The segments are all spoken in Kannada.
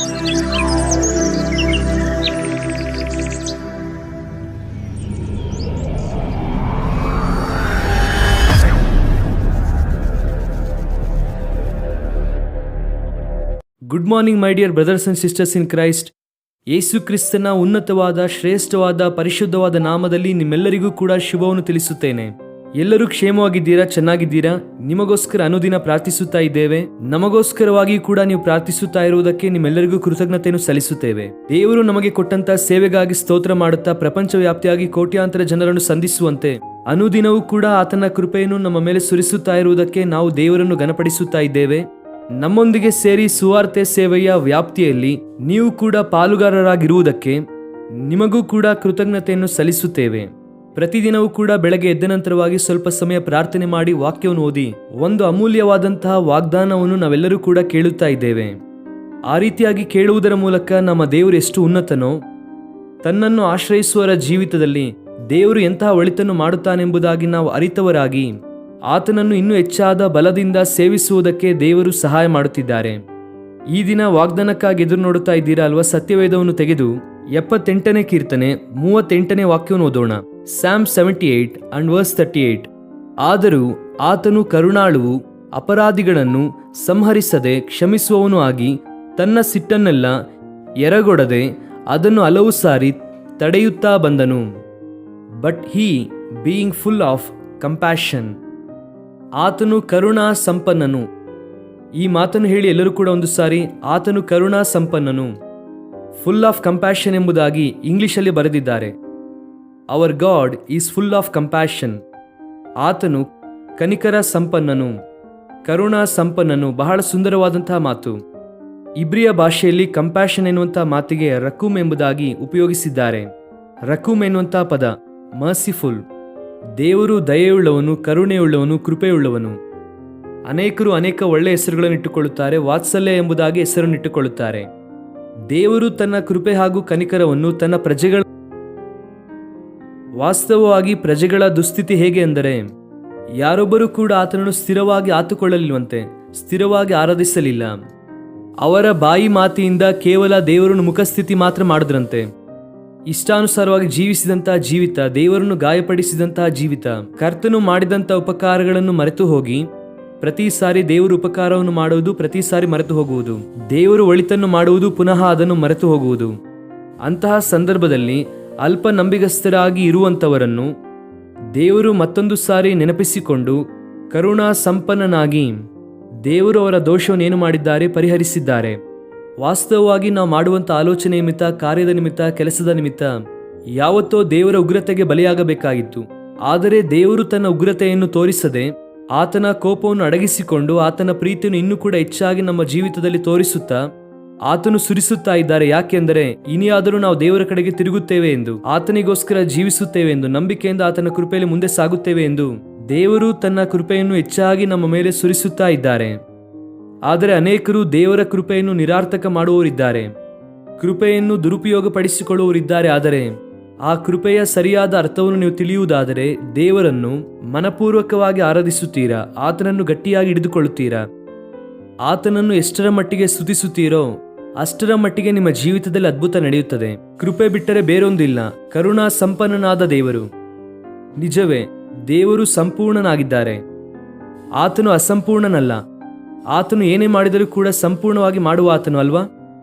Good morning my dear brothers and sisters in Christ. ಯೇಸು ಕ್ರಿಸ್ತನ ಉನ್ನತವಾದ, ಶ್ರೇಷ್ಠವಾದ, ಪರಿಶುದ್ಧವಾದ ನಾಮದಲ್ಲಿ ನಿಮ್ಮೆಲ್ಲರಿಗೂ ಕೂಡ ಶುಭವನ್ನು ತಿಳಿಸುತ್ತೇನೆ. ಎಲ್ಲರೂ ಕ್ಷೇಮವಾಗಿದ್ದೀರಾ, ಚೆನ್ನಾಗಿದ್ದೀರಾ? ನಿಮಗೋಸ್ಕರ ಅನುದಿನ ಪ್ರಾರ್ಥಿಸುತ್ತಾ ಇದ್ದೇವೆ. ನಮಗೋಸ್ಕರವಾಗಿ ಕೂಡ ನೀವು ಪ್ರಾರ್ಥಿಸುತ್ತಾ ಇರುವುದಕ್ಕೆ ನಿಮ್ಮೆಲ್ಲರಿಗೂ ಕೃತಜ್ಞತೆಯನ್ನು ಸಲ್ಲಿಸುತ್ತೇವೆ. ದೇವರು ನಮಗೆ ಕೊಟ್ಟಂತ ಸೇವೆಗಾಗಿ ಸ್ತೋತ್ರ ಮಾಡುತ್ತಾ ಪ್ರಪಂಚ ವ್ಯಾಪ್ತಿಯಾಗಿ ಕೋಟ್ಯಾಂತರ ಜನರನ್ನು ಸಂಧಿಸುವಂತೆ ಅನುದಿನವೂ ಕೂಡ ಆತನ ಕೃಪೆಯನ್ನು ನಮ್ಮ ಮೇಲೆ ಸುರಿಸುತ್ತಾ ಇರುವುದಕ್ಕೆ ನಾವು ದೇವರನ್ನು ಘನಪಡಿಸುತ್ತಾ ಇದ್ದೇವೆ. ನಮ್ಮೊಂದಿಗೆ ಸೇರಿ ಸುವಾರ್ತೆ ಸೇವೆಯ ವ್ಯಾಪ್ತಿಯಲ್ಲಿ ನೀವು ಕೂಡ ಪಾಲುಗಾರರಾಗಿರುವುದಕ್ಕೆ ನಿಮಗೂ ಕೂಡ ಕೃತಜ್ಞತೆಯನ್ನು ಸಲ್ಲಿಸುತ್ತೇವೆ. ಪ್ರತಿದಿನವೂ ಕೂಡ ಬೆಳಗ್ಗೆ ಎದ್ದ ನಂತರವಾಗಿ ಸ್ವಲ್ಪ ಸಮಯ ಪ್ರಾರ್ಥನೆ ಮಾಡಿ ವಾಕ್ಯವನ್ನು ಓದಿ ಒಂದು ಅಮೂಲ್ಯವಾದಂತಹ ವಾಗ್ದಾನವನ್ನು ನಾವೆಲ್ಲರೂ ಕೂಡ ಕೇಳುತ್ತಾ ಇದ್ದೇವೆ. ಆ ರೀತಿಯಾಗಿ ಕೇಳುವುದರ ಮೂಲಕ ನಮ್ಮ ದೇವರು ಎಷ್ಟು ಉನ್ನತನೋ, ತನ್ನನ್ನು ಆಶ್ರಯಿಸುವವರ ಜೀವಿತದಲ್ಲಿ ದೇವರು ಎಂತಹ ಒಳಿತನ್ನು ಮಾಡುತ್ತಾನೆಂಬುದಾಗಿ ನಾವು ಅರಿತವರಾಗಿ ಆತನನ್ನು ಇನ್ನೂ ಹೆಚ್ಚಾದ ಬಲದಿಂದ ಸೇವಿಸುವುದಕ್ಕೆ ದೇವರು ಸಹಾಯ ಮಾಡುತ್ತಿದ್ದಾರೆ. ಈ ದಿನ ವಾಗ್ದಾನಕ್ಕಾಗಿ ಎದುರು ನೋಡುತ್ತಾ ಇದ್ದೀರಾ ಅಲ್ವಾ? ಸತ್ಯವೇದವನ್ನು ತೆಗೆದು 78ನೇ ಕೀರ್ತನೆ 38ನೇ ವಾಕ್ಯವನ್ನು ಓದೋಣ. Psalm 78 and verse 38. ಆದರೂ ಆತನು ಕರುಣಾಳುವು, ಅಪರಾಧಿಗಳನ್ನು ಸಂಹರಿಸದೆ ಕ್ಷಮಿಸುವವನು ಆಗಿ ತನ್ನ ಸಿಟ್ಟನ್ನೆಲ್ಲ ಎರಗೊಡದೆ ಅದನ್ನು ಹಲವು ಸಾರಿ ತಡೆಯುತ್ತಾ ಬಂದನು. But he being full of compassion. ಆತನು ಕರುಣಾ ಸಂಪನ್ನನು. ಈ ಮಾತನ್ನು ಹೇಳಿ ಎಲ್ಲರೂ ಕೂಡ ಒಂದು ಸಾರಿ, ಆತನು ಕರುಣಾ ಸಂಪನ್ನನು, ಫುಲ್ ಆಫ್ ಕಂಪ್ಯಾಷನ್ ಎಂಬುದಾಗಿ ಇಂಗ್ಲಿಷಲ್ಲಿ ಬರೆದಿದ್ದಾರೆ. Our God is full of compassion. ಆತನು ಕನಿಕರ ಸಂಪನ್ನನು, ಕರುಣಾ ಸಂಪನ್ನನು. ಬಹಳ ಸುಂದರವಾದಂತಹ ಮಾತು. ಇಬ್ರಿಯ ಭಾಷೆಯಲ್ಲಿ ಕಂಪ್ಯಾಷನ್ ಎನ್ನುವಂತಹ ಮಾತಿಗೆ ರಕೂಮ್ ಎಂಬುದಾಗಿ ಉಪಯೋಗಿಸಿದ್ದಾರೆ. ರಕೂಮ್ ಎನ್ನುವಂತಹ ಪದ ಮರ್ಸಿಫುಲ್. ದೇವರು ದಯೆಯುಳ್ಳವನು, ಕರುಣೆಯುಳ್ಳವನು, ಕೃಪೆಯುಳ್ಳವನು. ಅನೇಕರು ಅನೇಕ ಒಳ್ಳೆಯ ಹೆಸರುಗಳನ್ನು ಇಟ್ಟುಕೊಳ್ಳುತ್ತಾರೆ. ವಾತ್ಸಲ್ಯ ಎಂಬುದಾಗಿ ಹೆಸರನ್ನು ಇಟ್ಟುಕೊಳ್ಳುತ್ತಾರೆ. ದೇವರು ತನ್ನ ಕೃಪೆ ಹಾಗೂ ಕನಿಕರವನ್ನು ತನ್ನ ಪ್ರಜೆಗಳ ವಾಸ್ತವವಾಗಿ ಪ್ರಜೆಗಳ ದುಸ್ಥಿತಿ ಹೇಗೆ ಎಂದರೆ, ಯಾರೊಬ್ಬರೂ ಕೂಡ ಆತನನ್ನು ಸ್ಥಿರವಾಗಿ ಆತುಕೊಳ್ಳಲಿಲ್ವಂತೆ, ಸ್ಥಿರವಾಗಿ ಆರಾಧಿಸಲಿಲ್ಲ. ಅವರ ಬಾಯಿ ಮಾತಿಯಿಂದ ಕೇವಲ ದೇವರನ್ನು ಮುಖಸ್ಥಿತಿ ಮಾತ್ರ ಮಾಡಿದ್ರಂತೆ. ಇಷ್ಟಾನುಸಾರವಾಗಿ ಜೀವಿಸಿದಂತಹ ಜೀವಿತ, ದೇವರನ್ನು ಗಾಯಪಡಿಸಿದಂತಹ ಜೀವಿತ, ಕರ್ತನು ಮಾಡಿದಂತಹ ಉಪಕಾರಗಳನ್ನು ಮರೆತು ಹೋಗಿ ಪ್ರತಿ ಸಾರಿ ದೇವರು ಉಪಕಾರವನ್ನು ಮಾಡುವುದು, ಪ್ರತಿ ಸಾರಿ ಮರೆತು ಹೋಗುವುದು, ದೇವರು ಒಳಿತನ್ನು ಮಾಡುವುದು, ಪುನಃ ಅದನ್ನು ಮರೆತು ಹೋಗುವುದು. ಅಂತಹ ಸಂದರ್ಭದಲ್ಲಿ ಅಲ್ಪ ನಂಬಿಗಸ್ತರಾಗಿ ಇರುವಂತವರನ್ನು ದೇವರು ಮತ್ತೊಂದು ಸಾರಿ ನೆನಪಿಸಿಕೊಂಡು ಕರುಣಾ ಸಂಪನ್ನನಾಗಿ ದೇವರು ಅವರ ದೋಷವನ್ನು ಏನು ಮಾಡಿದ್ದಾರೆ, ಪರಿಹರಿಸಿದ್ದಾರೆ. ವಾಸ್ತವವಾಗಿ ನಾವು ಮಾಡುವಂಥ ಆಲೋಚನೆ ನಿಮಿತ್ತ, ಕಾರ್ಯದ ನಿಮಿತ್ತ, ಕೆಲಸದ ನಿಮಿತ್ತ ಯಾವತ್ತೋ ದೇವರ ಉಗ್ರತೆಗೆ ಬಲಿಯಾಗಬೇಕಾಗಿತ್ತು. ಆದರೆ ದೇವರು ತನ್ನ ಉಗ್ರತೆಯನ್ನು ತೋರಿಸದೆ ಆತನ ಕೋಪವನ್ನು ಅಡಗಿಸಿಕೊಂಡು ಆತನ ಪ್ರೀತಿಯನ್ನು ಇನ್ನೂ ಕೂಡ ಹೆಚ್ಚಾಗಿ ನಮ್ಮ ಜೀವಿತದಲ್ಲಿ ತೋರಿಸುತ್ತಾ ಆತನು ಸುರಿಸುತ್ತಾ ಇದ್ದಾರೆ. ಯಾಕೆಂದರೆ ಇನಿಯಾದರೂ ನಾವು ದೇವರ ಕಡೆಗೆ ತಿರುಗುತ್ತೇವೆ ಎಂದು, ಆತನಿಗೋಸ್ಕರ ಜೀವಿಸುತ್ತೇವೆ ಎಂದು, ನಂಬಿಕೆಯಿಂದ ಆತನ ಕೃಪೆಯಲ್ಲಿ ಮುಂದೆ ಸಾಗುತ್ತೇವೆ ಎಂದು ದೇವರು ತನ್ನ ಕೃಪೆಯನ್ನು ಹೆಚ್ಚಾಗಿ ನಮ್ಮ ಮೇಲೆ ಸುರಿಸುತ್ತಾ ಇದ್ದಾರೆ. ಆದರೆ ಅನೇಕರು ದೇವರ ಕೃಪೆಯನ್ನು ನಿರಾರ್ಥಕ ಮಾಡುವವರಿದ್ದಾರೆ, ಕೃಪೆಯನ್ನು ದುರುಪಯೋಗಪಡಿಸಿಕೊಳ್ಳುವವರಿದ್ದಾರೆ. ಆದರೆ ಆ ಕೃಪೆಯ ಸರಿಯಾದ ಅರ್ಥವನ್ನು ನೀವು ತಿಳಿಯುವುದಾದರೆ ದೇವರನ್ನು ಮನಪೂರ್ವಕವಾಗಿ ಆರಾಧಿಸುತ್ತೀರಾ, ಆತನನ್ನು ಗಟ್ಟಿಯಾಗಿ ಹಿಡಿದುಕೊಳ್ಳುತ್ತೀರಾ, ಆತನನ್ನು ಎಷ್ಟರ ಮಟ್ಟಿಗೆ ಸ್ತುತಿಸುತ್ತೀರೋ ಅಷ್ಟರ ಮಟ್ಟಿಗೆ ನಿಮ್ಮ ಜೀವಿತದಲ್ಲಿ ಅದ್ಭುತ ನಡೆಯುತ್ತದೆ. ಕೃಪೆ ಬಿಟ್ಟರೆ ಬೇರೊಂದಿಲ್ಲ. ಕರುಣಾ ಸಂಪನ್ನನಾದ ದೇವರು. ನಿಜವೇ, ದೇವರು ಸಂಪೂರ್ಣನಾಗಿದ್ದಾರೆ. ಆತನು ಅಸಂಪೂರ್ಣನಲ್ಲ. ಆತನು ಏನೇ ಮಾಡಿದರೂ ಕೂಡ ಸಂಪೂರ್ಣವಾಗಿ ಮಾಡುವ ಆತನು ಅಲ್ವಾ?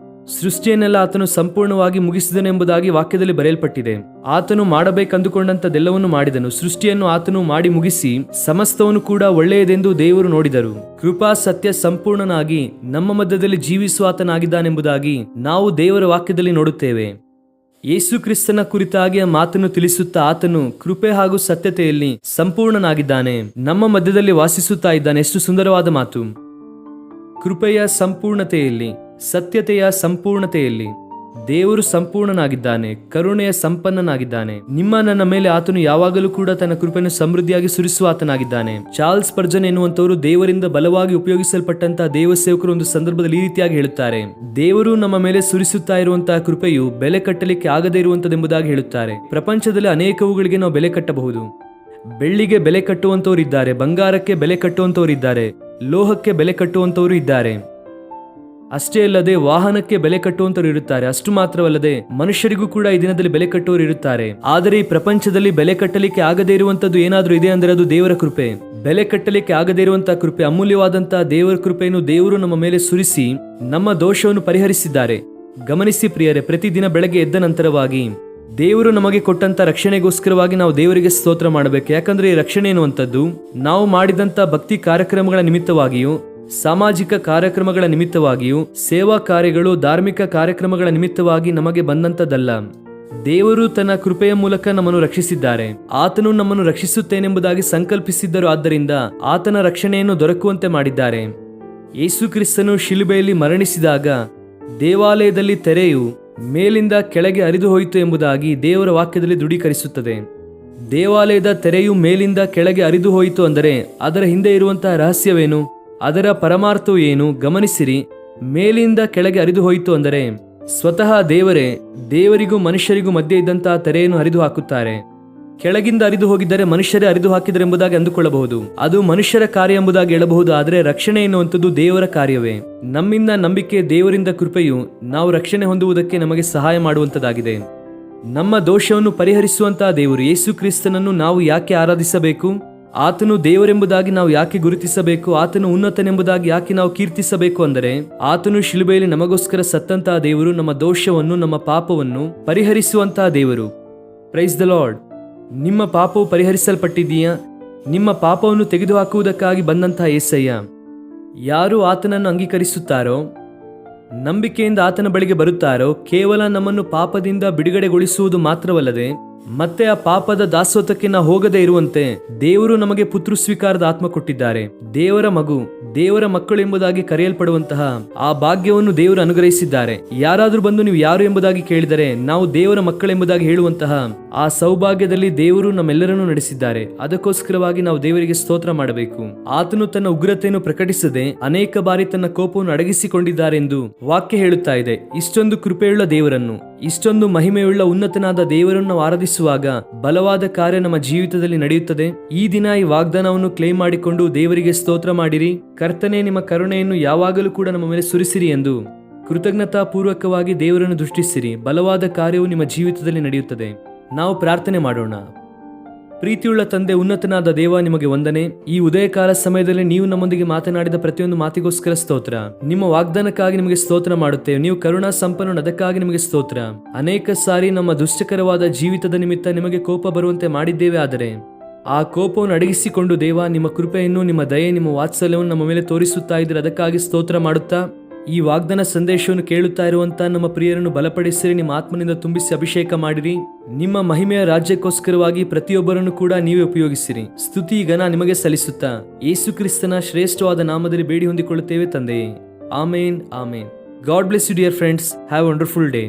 ಸೃಷ್ಟಿಯನ್ನೆಲ್ಲ ಆತನು ಸಂಪೂರ್ಣವಾಗಿ ಮುಗಿಸಿದನೆಂಬುದಾಗಿ ವಾಕ್ಯದಲ್ಲಿ ಬರೆಯಲ್ಪಟ್ಟಿದೆ. ಆತನು ಮಾಡಬೇಕಂದುಕೊಂಡಂಥದ್ದೆಲ್ಲವನ್ನು ಮಾಡಿದನು. ಸೃಷ್ಟಿಯನ್ನು ಆತನು ಮಾಡಿ ಮುಗಿಸಿ ಸಮಸ್ತವನ್ನು ಕೂಡ ಒಳ್ಳೆಯದೆಂದು ದೇವರು ನೋಡಿದರು. ಕೃಪಾ ಸತ್ಯ ಸಂಪೂರ್ಣನಾಗಿ ನಮ್ಮ ಮಧ್ಯದಲ್ಲಿ ಜೀವಿಸುವ ಆತನಾಗಿದ್ದಾನೆಂಬುದಾಗಿ ನಾವು ದೇವರ ವಾಕ್ಯದಲ್ಲಿ ನೋಡುತ್ತೇವೆ. ಯೇಸು ಕ್ರಿಸ್ತನ ಕುರಿತಾಗಿ ಆ ಮಾತನ್ನು ತಿಳಿಸುತ್ತಾ ಆತನು ಕೃಪೆ ಹಾಗೂ ಸತ್ಯತೆಯಲ್ಲಿ ಸಂಪೂರ್ಣನಾಗಿದ್ದಾನೆ, ನಮ್ಮ ಮಧ್ಯದಲ್ಲಿ ವಾಸಿಸುತ್ತಾ ಇದ್ದಾನೆ. ಎಷ್ಟು ಸುಂದರವಾದ ಮಾತು! ಕೃಪೆಯ ಸಂಪೂರ್ಣತೆಯಲ್ಲಿ, ಸತ್ಯತೆಯ ಸಂಪೂರ್ಣತೆಯಲ್ಲಿ ದೇವರು ಸಂಪೂರ್ಣನಾಗಿದ್ದಾನೆ, ಕರುಣೆಯ ಸಂಪನ್ನನಾಗಿದ್ದಾನೆ. ನಿಮ್ಮ ನನ್ನ ಮೇಲೆ ಆತನು ಯಾವಾಗಲೂ ಕೂಡ ತನ್ನ ಕೃಪೆಯನ್ನು ಸಮೃದ್ಧಿಯಾಗಿ ಸುರಿಸುವ ಆತನಾಗಿದ್ದಾನೆ. ಚಾರ್ಲ್ಸ್ ಸ್ಪರ್ಜನ್ ಎನ್ನುವಂತವರು ದೇವರಿಂದ ಬಲವಾಗಿ ಉಪಯೋಗಿಸಲ್ಪಟ್ಟಂತಹ ದೇವಸೇವಕರು ಒಂದು ಸಂದರ್ಭದಲ್ಲಿ ಈ ರೀತಿಯಾಗಿ ಹೇಳುತ್ತಾರೆ, ದೇವರು ನಮ್ಮ ಮೇಲೆ ಸುರಿಸುತ್ತಾ ಇರುವಂತಹ ಕೃಪೆಯು ಬೆಲೆ ಕಟ್ಟಲಿಕ್ಕೆ ಆಗದೇ ಇರುವಂತದೆಂಬುದಾಗಿ ಹೇಳುತ್ತಾರೆ. ಪ್ರಪಂಚದಲ್ಲಿ ಅನೇಕವುಗಳಿಗೆ ನಾವು ಬೆಲೆ ಕಟ್ಟಬಹುದು. ಬೆಳ್ಳಿಗೆ ಬೆಲೆ ಕಟ್ಟುವಂತವರು ಇದ್ದಾರೆ, ಬಂಗಾರಕ್ಕೆ ಬೆಲೆ ಕಟ್ಟುವಂತವರು ಇದ್ದಾರೆ, ಲೋಹಕ್ಕೆ ಬೆಲೆ ಕಟ್ಟುವಂತವರು ಇದ್ದಾರೆ. ಅಷ್ಟೇ ಅಲ್ಲದೆ ವಾಹನಕ್ಕೆ ಬೆಲೆ ಕಟ್ಟುವಂತರು ಇರುತ್ತಾರೆ. ಅಷ್ಟು ಮಾತ್ರವಲ್ಲದೆ ಮನುಷ್ಯರಿಗೂ ಕೂಡ ಈ ದಿನದಲ್ಲಿ ಬೆಲೆ ಕಟ್ಟುವವರು ಇರುತ್ತಾರೆ. ಆದರೆ ಈ ಪ್ರಪಂಚದಲ್ಲಿ ಬೆಲೆ ಕಟ್ಟಲಿಕ್ಕೆ ಆಗದೇ ಇರುವಂತದ್ದು ಏನಾದ್ರೂ ಇದೆ ಅಂದ್ರೆ ಅದು ದೇವರ ಕೃಪೆ. ಬೆಲೆ ಕಟ್ಟಲಿಕ್ಕೆ ಆಗದೇ ಇರುವಂತಹ ಕೃಪೆ, ಅಮೂಲ್ಯವಾದಂತಹ ದೇವರ ಕೃಪೆಯನ್ನು ದೇವರು ನಮ್ಮ ಮೇಲೆ ಸುರಿಸಿ ನಮ್ಮ ದೋಷವನ್ನು ಪರಿಹರಿಸಿದ್ದಾರೆ. ಗಮನಿಸಿ ಪ್ರಿಯರೇ, ಪ್ರತಿದಿನ ಬೆಳಗ್ಗೆ ಎದ್ದ ನಂತರವಾಗಿ ದೇವರು ನಮಗೆ ಕೊಟ್ಟಂತ ರಕ್ಷಣೆಗೋಸ್ಕರವಾಗಿ ನಾವು ದೇವರಿಗೆ ಸ್ತೋತ್ರ ಮಾಡಬೇಕು. ಯಾಕಂದ್ರೆ ಈ ರಕ್ಷಣೆ ಎನ್ನುವಂಥದ್ದು ನಾವು ಮಾಡಿದಂತ ಭಕ್ತಿ ಕಾರ್ಯಕ್ರಮಗಳ ನಿಮಿತ್ತವಾಗಿಯೂ, ಸಾಮಾಜಿಕ ಕಾರ್ಯಕ್ರಮಗಳ ನಿಮಿತ್ತವಾಗಿಯೂ, ಸೇವಾ ಕಾರ್ಯಗಳು, ಧಾರ್ಮಿಕ ಕಾರ್ಯಕ್ರಮಗಳ ನಿಮಿತ್ತವಾಗಿ ನಮಗೆ ಬಂದಂತದ್ದಲ್ಲ. ದೇವರು ತನ್ನ ಕೃಪೆಯ ಮೂಲಕ ನಮ್ಮನ್ನು ರಕ್ಷಿಸಿದ್ದಾರೆ. ಆತನು ನಮ್ಮನ್ನು ರಕ್ಷಿಸುತ್ತೇನೆಂಬುದಾಗಿ ಸಂಕಲ್ಪಿಸಿದ್ದರು. ಆದ್ದರಿಂದ ಆತನ ರಕ್ಷಣೆಯನ್ನು ದೊರಕುವಂತೆ ಮಾಡಿದ್ದಾರೆ. ಯೇಸು ಕ್ರಿಸ್ತನು ಶಿಲುಬೆಯಲ್ಲಿ ಮರಣಿಸಿದಾಗ ದೇವಾಲಯದಲ್ಲಿ ತೆರೆಯು ಮೇಲಿಂದ ಕೆಳಗೆ ಹರಿದು ಹೋಯಿತು ಎಂಬುದಾಗಿ ದೇವರ ವಾಕ್ಯದಲ್ಲಿ ದೃಢೀಕರಿಸುತ್ತದೆ. ದೇವಾಲಯದ ತೆರೆಯು ಮೇಲಿಂದ ಕೆಳಗೆ ಹರಿದು ಹೋಯಿತು ಅಂದರೆ ಅದರ ಹಿಂದೆ ಇರುವಂತಹ ರಹಸ್ಯವೇನು, ಅದರ ಪರಮಾರ್ಥವು ಏನು? ಗಮನಿಸಿರಿ. ಮೇಲಿಂದ ಕೆಳಗೆ ಹರಿದು ಹೋಯಿತು ಅಂದರೆ ಸ್ವತಃ ದೇವರಿಗೂ ಮನುಷ್ಯರಿಗೂ ಮಧ್ಯೆ ಇದ್ದಂತಹ ತೆರೆಯನ್ನು ಹರಿದು ಹಾಕುತ್ತಾರೆ. ಕೆಳಗಿಂದ ಹರಿದು ಹೋಗಿದ್ದರೆ ಮನುಷ್ಯರೇ ಹರಿದು ಹಾಕಿದರೆ ಎಂಬುದಾಗಿ ಅಂದುಕೊಳ್ಳಬಹುದು. ಅದು ಮನುಷ್ಯರ ಕಾರ್ಯ ಎಂಬುದಾಗಿ ಹೇಳಬಹುದು. ಆದರೆ ರಕ್ಷಣೆ ಎನ್ನುವಂಥದ್ದು ದೇವರ ಕಾರ್ಯವೇ. ನಮ್ಮಿಂದ ನಂಬಿಕೆ, ದೇವರಿಂದ ಕೃಪೆಯು ನಾವು ರಕ್ಷಣೆ ಹೊಂದುವುದಕ್ಕೆ ನಮಗೆ ಸಹಾಯ ಮಾಡುವಂತದ್ದಾಗಿದೆ. ನಮ್ಮ ದೋಷವನ್ನು ಪರಿಹರಿಸುವಂತಹ ದೇವರು ಯೇಸು ಕ್ರಿಸ್ತನನ್ನು ನಾವು ಯಾಕೆ ಆರಾಧಿಸಬೇಕು? ಆತನು ದೇವರೆಂಬುದಾಗಿ ನಾವು ಯಾಕೆ ಗುರುತಿಸಬೇಕು? ಆತನು ಉನ್ನತನೆಂಬುದಾಗಿ ಯಾಕೆ ನಾವು ಕೀರ್ತಿಸಬೇಕು ಅಂದರೆ ಆತನು ಶಿಲುಬೆಯಲ್ಲಿ ನಮಗೋಸ್ಕರ ಸತ್ತಂತಹ ದೇವರು, ನಮ್ಮ ದೋಷವನ್ನು, ನಮ್ಮ ಪಾಪವನ್ನು ಪರಿಹರಿಸುವಂತಹ ದೇವರು. Praise the lord. ನಿಮ್ಮ ಪಾಪವು ಪರಿಹರಿಸಲ್ಪಟ್ಟಿದೆಯಾ? ನಿಮ್ಮ ಪಾಪವನ್ನು ತೆಗೆದುಹಾಕುವುದಕ್ಕಾಗಿ ಬಂದಂತಹ యేಸಯ್ಯ. ಯಾರು ಆತನನ್ನು ಅಂಗೀಕರಿಸುತ್ತಾರೋ, ನಂಬಿಕೆಯಿಂದ ಆತನ ಬಳಿಗೆ ಬರುತ್ತಾರೋ, ಕೇವಲ ನಮ್ಮನ್ನು ಪಾಪದಿಂದ ಬಿಡುಗಡೆಗೊಳಿಸುವುದು ಮಾತ್ರವಲ್ಲದೆ ಮತ್ತೆ ಆ ಪಾಪದ ದಾಸೋತಕ್ಕೆ ನಾವು ಹೋಗದೇ ಇರುವಂತೆ ದೇವರು ನಮಗೆ ಪುತ್ರ ಸ್ವೀಕಾರದ ಆತ್ಮ ಕೊಟ್ಟಿದ್ದಾರೆ. ದೇವರ ಮಗು, ದೇವರ ಮಕ್ಕಳು ಎಂಬುದಾಗಿ ಕರೆಯಲ್ಪಡುವಂತಹ ಆ ಭಾಗ್ಯವನ್ನು ದೇವರು ಅನುಗ್ರಹಿಸಿದ್ದಾರೆ. ಯಾರಾದ್ರೂ ಬಂದು ನೀವು ಯಾರು ಎಂಬುದಾಗಿ ಕೇಳಿದರೆ ನಾವು ದೇವರ ಮಕ್ಕಳೆಂಬುದಾಗಿ ಹೇಳುವಂತಹ ಆ ಸೌಭಾಗ್ಯದಲ್ಲಿ ದೇವರು ನಮ್ಮೆಲ್ಲರನ್ನು ನಡೆಸಿದ್ದಾರೆ. ಅದಕ್ಕೋಸ್ಕರವಾಗಿ ನಾವು ದೇವರಿಗೆ ಸ್ತೋತ್ರ ಮಾಡಬೇಕು. ಆತನು ತನ್ನ ಉಗ್ರತೆಯನ್ನು ಪ್ರಕಟಿಸದೆ ಅನೇಕ ಬಾರಿ ತನ್ನ ಕೋಪವನ್ನು ಅಡಗಿಸಿಕೊಂಡಿದ್ದಾರೆ ಎಂದು ವಾಕ್ಯ ಹೇಳುತ್ತಾ ಇದೆ. ಇಷ್ಟೊಂದು ಕೃಪೆಯುಳ್ಳ ದೇವರನ್ನು, ಇಷ್ಟೊಂದು ಮಹಿಮೆಯುಳ್ಳ ಉನ್ನತನಾದ ದೇವರನ್ನು ಆರಾಧಿಸುವಾಗ ಬಲವಾದ ಕಾರ್ಯ ನಮ್ಮ ಜೀವಿತದಲ್ಲಿ ನಡೆಯುತ್ತದೆ. ಈ ದಿನ ಈ ವಾಗ್ದಾನವನ್ನು ಕ್ಲೇಮ್ ಮಾಡಿಕೊಂಡು ದೇವರಿಗೆ ಸ್ತೋತ್ರ ಮಾಡಿರಿ. ಕರ್ತನೇ, ನಿಮ್ಮ ಕರುಣೆಯನ್ನು ಯಾವಾಗಲೂ ಕೂಡ ನಮ್ಮ ಮೇಲೆ ಸುರಿಸಿರಿ ಎಂದು ಕೃತಜ್ಞತಾ ಪೂರ್ವಕವಾಗಿ ದೇವರನ್ನು ದೃಷ್ಟಿಸಿರಿ. ಬಲವಾದ ಕಾರ್ಯವು ನಿಮ್ಮ ಜೀವಿತದಲ್ಲಿ ನಡೆಯುತ್ತದೆ. ನಾವು ಪ್ರಾರ್ಥನೆ ಮಾಡೋಣ. ಪ್ರೀತಿಯುಳ್ಳ ತಂದೆ, ಉನ್ನತನಾದ ದೇವ, ನಿಮಗೆ ವಂದನೆ. ಈ ಉದಯಕಾಲ ಸಮಯದಲ್ಲಿ ನೀವು ನಮ್ಮೊಂದಿಗೆ ಮಾತನಾಡಿದ ಪ್ರತಿಯೊಂದು ಮಾತಿಗೋಸ್ಕರ ಸ್ತೋತ್ರ. ನಿಮ್ಮ ವಾಗ್ದಾನಕ್ಕಾಗಿ ನಿಮಗೆ ಸ್ತೋತ್ರ ಮಾಡುತ್ತೇವೆ. ನೀವು ಕರುಣಾ ಸಂಪನ್ನರು, ಅದಕ್ಕಾಗಿ ನಿಮಗೆ ಸ್ತೋತ್ರ. ಅನೇಕ ಸಾರಿ ನಮ್ಮ ದುಷ್ಟಕರವಾದ ಜೀವಿತದ ನಿಮಿತ್ತ ನಿಮಗೆ ಕೋಪ ಬರುವಂತೆ ಮಾಡಿದ್ದೇವೆ. ಆದರೆ ಆ ಕೋಪವನ್ನು ಅಡಗಿಸಿಕೊಂಡು ದೇವ, ನಿಮ್ಮ ಕೃಪೆಯನ್ನು, ನಿಮ್ಮ ದಯೆ, ನಿಮ್ಮ ವಾತ್ಸಲ್ಯವನ್ನು ನಮ್ಮ ಮೇಲೆ ತೋರಿಸುತ್ತಾ ಇದ್ರೆ ಅದಕ್ಕಾಗಿ ಸ್ತೋತ್ರ ಮಾಡುತ್ತಾ ಈ ವಾಗ್ದಾನ ಸಂದೇಶವನ್ನು ಕೇಳುತ್ತಾ ಇರುವಂತಹ ನಮ್ಮ ಪ್ರಿಯರನ್ನು ಬಲಪಡಿಸಿರಿ. ನಿಮ್ಮ ಆತ್ಮನಿಂದ ತುಂಬಿಸಿ ಅಭಿಷೇಕ ಮಾಡಿರಿ. ನಿಮ್ಮ ಮಹಿಮೆಯ ರಾಜ್ಯಕ್ಕೋಸ್ಕರವಾಗಿ ಪ್ರತಿಯೊಬ್ಬರನ್ನು ಕೂಡ ನೀವೇ ಉಪಯೋಗಿಸಿರಿ. ಸ್ತುತಿ ಘನ ನಿಮಗೆ ಸಲ್ಲಿಸುತ್ತಾ ಯೇಸು ಕ್ರಿಸ್ತನ ಶ್ರೇಷ್ಠವಾದ ನಾಮದಲ್ಲಿ ಬೇಡಿ ಹೊಂದಿಕೊಳ್ಳುತ್ತೇವೆ ತಂದೆಯೇ. ಆಮೇನ್, ಆಮೇನ್. God bless you dear friends. Have wonderful day.